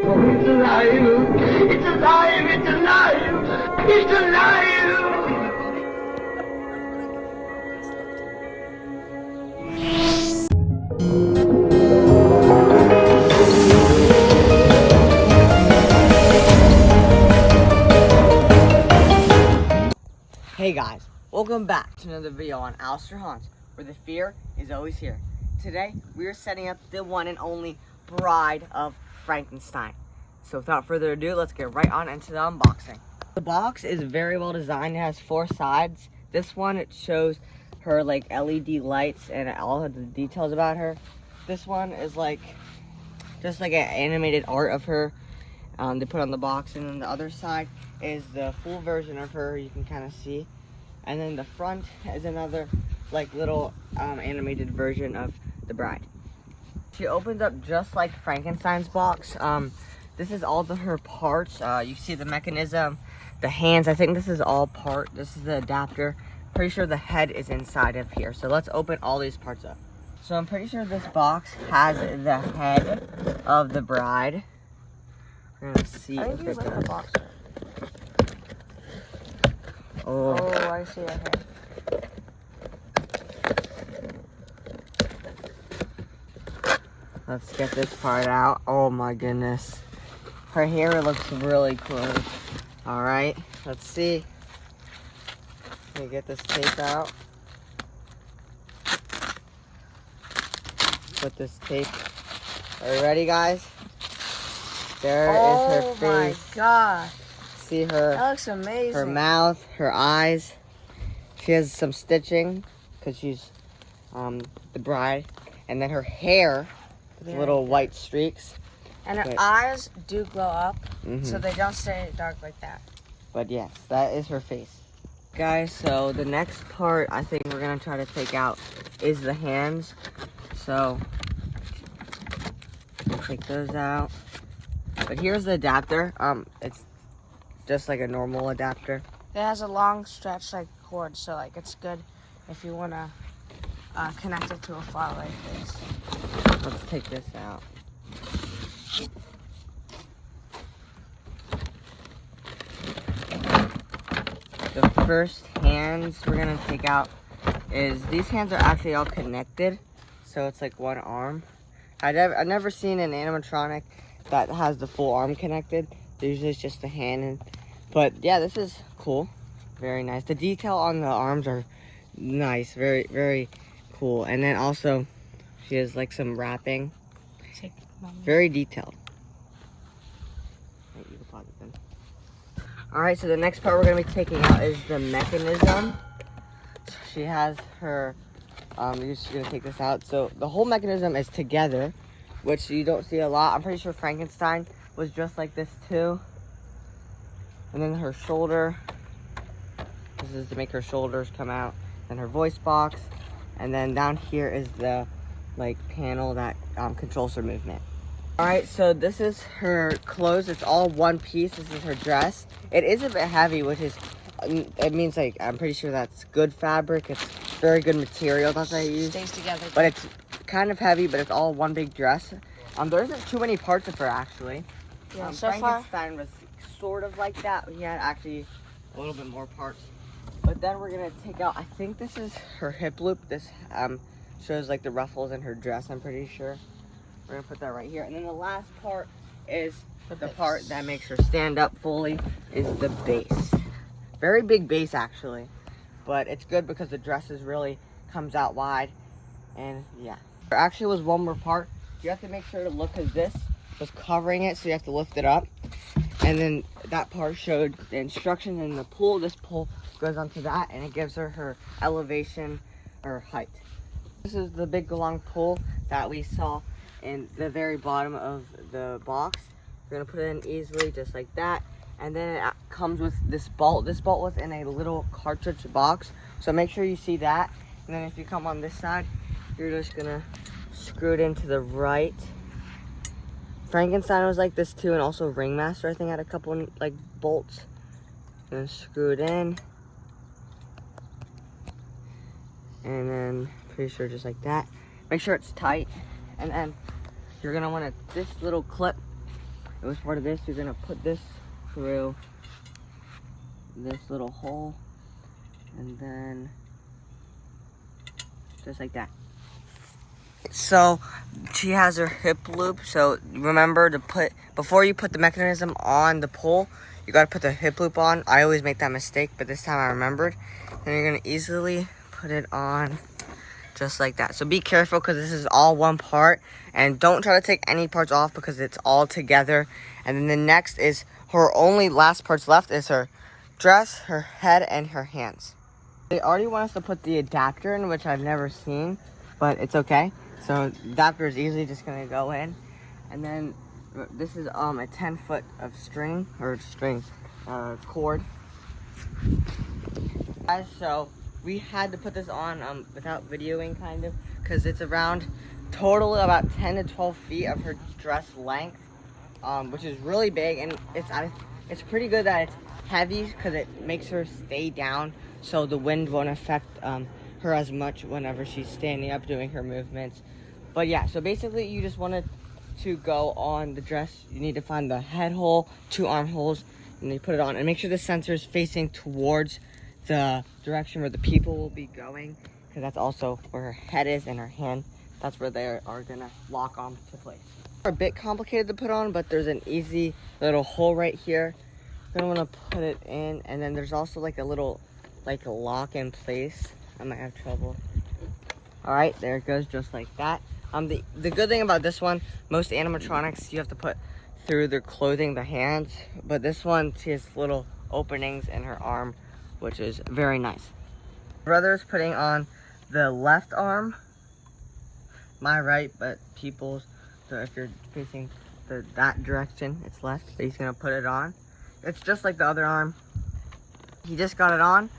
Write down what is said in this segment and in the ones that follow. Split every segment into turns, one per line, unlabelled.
Oh, it's alive! It's alive! It's alive! It's alive!
Hey guys, welcome back to another video on Alistair Haunts, where the fear is always here. Today, we are setting up the one and only Bride of Frankenstein. So without further ado, let's get right on into the unboxing. The box is very well designed. It has 4 sides. This one, it shows her like LED lights and all of the details about her. This one is like, just like an animated art of her they put on the box. And then the other side is the full version of her, you can kind of see. And then the front is another like little animated version of the bride. She opens up just like Frankenstein's box. This is all her parts. You see the mechanism, the hands. I think this is all part. This is the adapter. Pretty sure the head is inside of here. So let's open all these parts up. So I'm pretty sure this box has the head of the bride. We're gonna see if it does.
The box.
Oh,
I see a head.
Let's get this part out. Oh my goodness. Her hair looks really cool. All right, let's see. Let me get this tape out. Put this tape. Are you ready, guys? There is her face.
Oh my gosh.
See her.
That looks amazing.
Her mouth, her eyes. She has some stitching because she's the bride. And then her hair, little white streaks.
And her eyes do glow up,
Mm-hmm.
so they don't stay dark like that.
But yes, that is her face. Guys, so the next part I think we're gonna try to take out is the hands. So take those out. But here's the adapter. It's just like a normal adapter.
It has a long stretch like cord, so like it's good if you wanna connect it to a file like this.
Let's take this out. The first hands we're gonna take out is these hands are actually all connected, so it's like one arm. I've never seen an animatronic that has the full arm connected. Usually it's just the hand. But yeah, this is cool. Very nice. The detail on the arms are nice. Very, very cool. And then also, she has like some wrapping. Very detailed. Alright, so the next part we're going to be taking out is the mechanism. She has her, you're just going to take this out. So the whole mechanism is together, which you don't see a lot. I'm pretty sure Frankenstein was just like this too. And then her shoulder. This is to make her shoulders come out. Then her voice box. And then down here is the like panel that controls her movement. Alright, so this is her clothes. It's all one piece. This is her dress. It is a bit heavy, which is, it means like, I'm pretty sure that's good fabric. It's very good material that they use.
Stays together.
But it's kind of heavy, but it's all one big dress. There isn't too many parts of her, actually.
Yeah, so far.
Frankenstein was sort of like that. He had actually a little bit more parts. But then we're going to take out, I think this is her hip loop. This shows like the ruffles in her dress, I'm pretty sure. We're going to put that right here. And then the last part is the part that makes her stand up fully, is the base. Very big base, actually. But it's good because the dress really comes out wide. And yeah. There actually was one more part. You have to make sure to look, because this was covering it, so you have to lift it up. And then that part showed the instructions in the pool. This pool goes onto that, and it gives her elevation or height. This is the big long pull that we saw in the very bottom of the box. We're gonna put it in easily, just like that. And then it comes with this bolt. This bolt was in a little cartridge box, so make sure you see that. And then if you come on this side, you're just gonna screw it into the right. Frankenstein was like this too, and also Ringmaster, I think, had a couple like bolts. And screw it in. And then, pretty sure just like that. Make sure it's tight. And then you're gonna want this little clip it was part of this. You're gonna put this through this little hole, and then just like that. So she has her hip loop, so remember to put, before you put the mechanism on the pole, you gotta put the hip loop on. I always make that mistake, but this time I remembered. And you're gonna easily put it on just like that. So be careful, because this is all one part, and don't try to take any parts off because it's all together. And then the next is her only last parts left is her dress, her head, and her hands. They already want us to put the adapter in, which I've never seen, but it's okay. So adapter is easily just gonna go in, and then this is a 10-foot of string cord. Guys, so we had to put this on without videoing, kind of, because it's around total about 10 to 12 feet of her dress length, which is really big, and it's pretty good that it's heavy because it makes her stay down, so the wind won't affect her as much whenever she's standing up doing her movements. But yeah, so basically you just want to go on the dress. You need to find the head hole, 2 armholes, and you put it on, and make sure the sensor is facing towards the direction where the people will be going, because that's also where her head is, and her hand, that's where they are gonna lock on to place. They're a bit complicated to put on, but there's an easy little hole right here. You're gonna want to put it in, and then there's also like a little lock in place. I might have trouble. All right, there it goes, just like that. The good thing about this one, most animatronics you have to put through their clothing, the hands, but this one, she has little openings in her arm, which is very nice. Brother's putting on the left arm, my right, but people's, so if you're facing that direction, it's left, so he's gonna put it on. It's just like the other arm. He just got it on.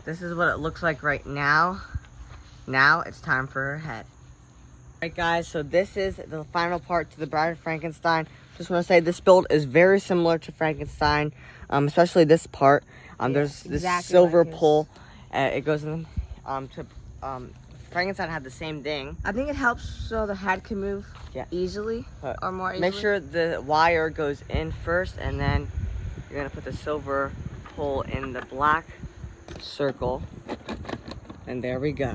This is what it looks like right now. Now it's time for her head. Alright guys, so this is the final part to the Bride of Frankenstein. Just want to say this build is very similar to Frankenstein, especially this part. There's this silver pole. It goes in Frankenstein had the same thing.
I think it helps so the head can move easily or more easily.
Make sure the wire goes in first, and then you're gonna put the silver pole in the black circle, and there we go.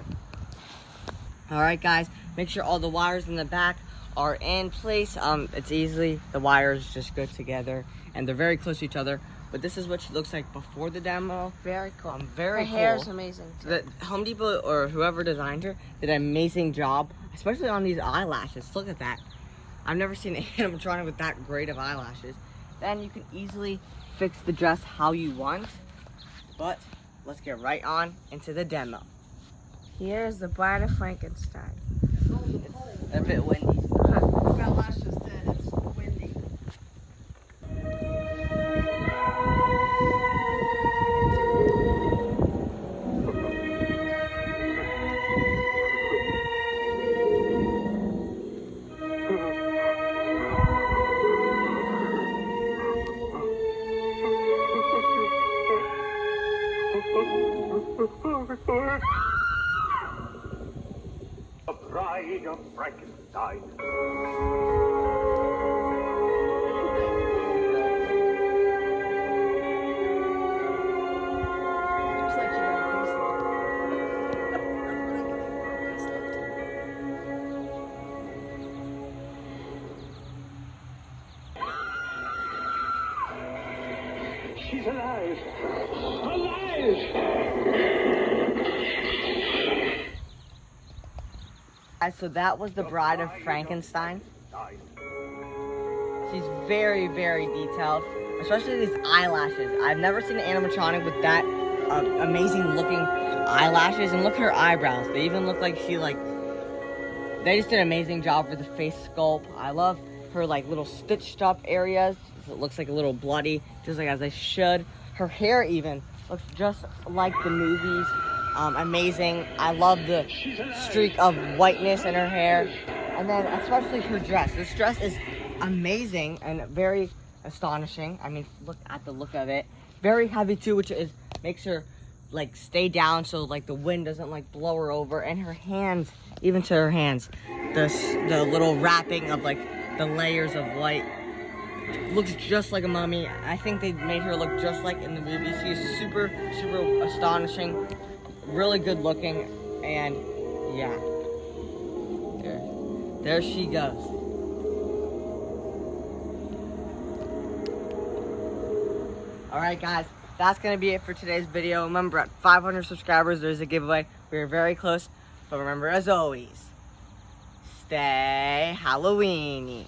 All right guys, make sure all the wires in the back are in place. It's easily, the wires just go together, and they're very close to each other. But this is what she looks like before the demo.
Very cool.
Very
her
cool.
hair's amazing too.
The Home Depot or whoever designed her did an amazing job, especially on these eyelashes. Look at that. I've never seen an animatronic with that great of eyelashes. Then you can easily fix the dress how you want. But let's get right on into the demo.
Here's the Bride of Frankenstein.
It's a bit windy.
The Bride of Frankenstein. She's alive! Alive!
So that was the Bride of Frankenstein. She's very, very detailed, especially these eyelashes. I've never seen an animatronic with that amazing looking eyelashes, and look at her eyebrows. They even look like they just did an amazing job for the face sculpt. I love her little stitched up areas. It looks like a little bloody, just like as they should. Her hair even looks just like the movies. Amazing. I love the streak of whiteness in her hair. And then especially her dress. This dress is amazing and very astonishing. I mean, look at the look of it. Very heavy too, which makes her stay down so the wind doesn't blow her over. And her hands, even to her hands, the little wrapping of the layers of white looks just like a mummy. I think they made her look just like in the movie. She's super, super astonishing, really good looking, and yeah. There she goes. Alright guys, that's going to be it for today's video. Remember, at 500 subscribers, there's a giveaway. We are very close. But remember, as always, stay Halloweeny.